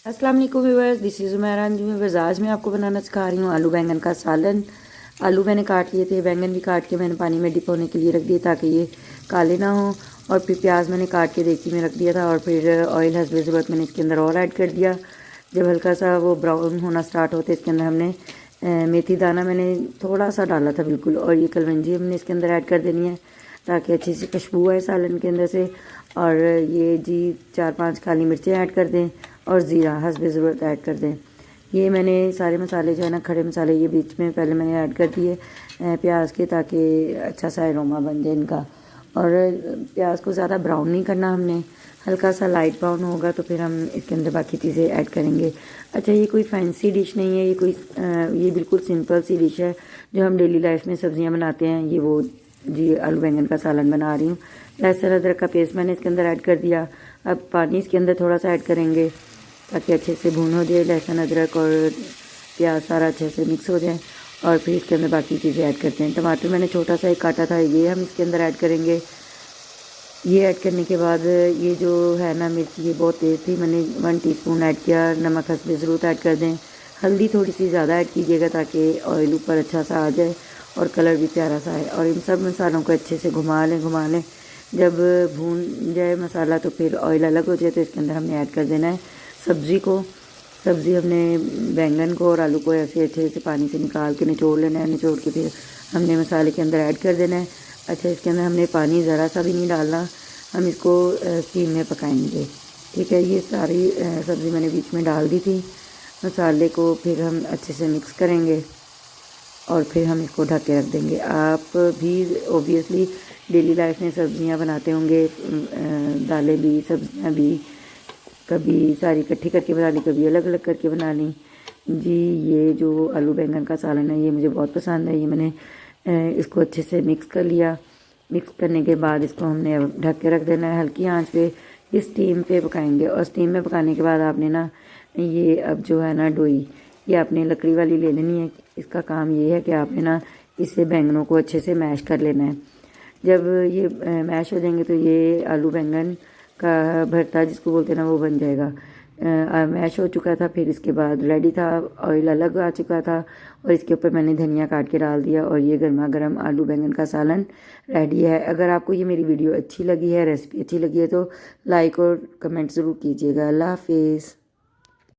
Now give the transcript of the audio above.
अस्सलाम वालेकुम viewers, this is Umaira viewers. आज मैं आपको बनाना सिखा रही हूँ आलू बैंगन का सालन। आलू मैंने काट लिए थे, बैंगन भी काट के मैंने पानी में डिप होने के लिए रख दिए ताकि ये काले ना हो। और फिर प्याज मैंने काट के देगची में रख दिया था और फिर ऑयल हस्बे ज़रूरत मैंने इसके अंदर और ऐड कर दिया। जब हल्का सा वो ब्राउन होना स्टार्ट होते इसके अंदर हमने मेथी दाना मैंने थोड़ा सा डाला था बिल्कुल, और ये कलवंजी हमने इसके अंदर ऐड कर देनी है ताकि अच्छी सी खुशबू आए सालन के अंदर से। और ये जी 4-5 काली मिर्चें ऐड कर दें और ज़ीरा हस्बे ज़रूरत ऐड कर दें। ये मैंने सारे मसाले जो है ना, खड़े मसाले ये बीच में पहले मैंने ऐड कर दिए प्याज के, ताकि अच्छा सा अरोमा बन जाए इनका। और प्याज को ज़्यादा ब्राउन नहीं करना हमने, हल्का सा लाइट ब्राउन होगा तो फिर हम इसके अंदर बाकी चीज़ें ऐड करेंगे। अच्छा, ये कोई फैंसी डिश नहीं है, ये बिल्कुल सिंपल सी डिश है जो हम डेली लाइफ में सब्जियां बनाते हैं। ये वो जी आलू बैंगन का सालन बना रही हूँ। लहसुन अदरक का पेस्ट मैंने इसके अंदर ऐड कर दिया। अब पानी इसके अंदर थोड़ा सा ऐड करेंगे ताकि अच्छे से भून हो जाए, लहसुन अदरक और प्याज सारा अच्छे से मिक्स हो जाए। और फिर इसके अंदर बाकी चीज़ें ऐड करते हैं। टमाटर मैंने छोटा सा एक काटा था, ये हम इसके अंदर ऐड करेंगे। ये ऐड करने के बाद ये जो है ना मिर्च, ये बहुत तेज़ थी, मैंने 1 टीस्पून ऐड किया। नमक हस्बे ज़रूरत ऐड कर दें। हल्दी थोड़ी सी ज़्यादा ऐड कीजिएगा ताकि ऑयल ऊपर अच्छा सा आ जाए और कलर भी प्यारा सा आए। और इन सब मसालों को अच्छे से घुमा लें। जब भून जाए मसाला तो फिर ऑयल अलग हो जाए तो इसके अंदर हमने ऐड कर देना है सब्ज़ी को। सब्ज़ी हमने बैंगन को और आलू को ऐसे अच्छे से पानी से निकाल के निचोड़ लेना है। निचोड़ के फिर हमने मसाले के अंदर ऐड कर देना है। अच्छा, इसके अंदर हमने पानी ज़रा सा भी नहीं डालना, हम इसको स्टीम में पकाएंगे। ठीक है, ये सारी सब्ज़ी मैंने बीच में डाल दी थी। मसाले को फिर हम अच्छे से मिक्स करेंगे और फिर हम इसको ढक के रख देंगे। आप भी ओबियसली डेली लाइफ में सब्ज़ियाँ बनाते होंगे, दालें भी सब्ज़ियाँ भी, कभी सारी इकट्ठी करके बना ली, कभी अलग अलग करके बना ली। जी, ये जो आलू बैंगन का सालन है ये मुझे बहुत पसंद है। ये मैंने इसको अच्छे से मिक्स कर लिया। मिक्स करने के बाद इसको हमने अब ढक के रख देना है हल्की आंच पे। ये स्टीम पे पकाएंगे और स्टीम में पकाने के बाद आपने ना ये अब जो है ना डोई, ये आपने लकड़ी वाली ले लेनी है। इसका काम ये है कि आपने ना इससे बैंगनों को अच्छे से मैश कर लेना है। जब ये मैश हो जाएंगे तो ये आलू बैंगन का भरता जिसको बोलते हैं ना वो बन जाएगा। मैश हो चुका था, फिर इसके बाद रेडी था, ऑयल अलग आ चुका था और इसके ऊपर मैंने धनिया काट के डाल दिया और ये गर्मा गर्म आलू बैंगन का सालन रेडी है। अगर आपको ये मेरी वीडियो अच्छी लगी है, रेसिपी अच्छी लगी है तो लाइक और कमेंट ज़रूर कीजिएगा। अल्लाह हाफिज़।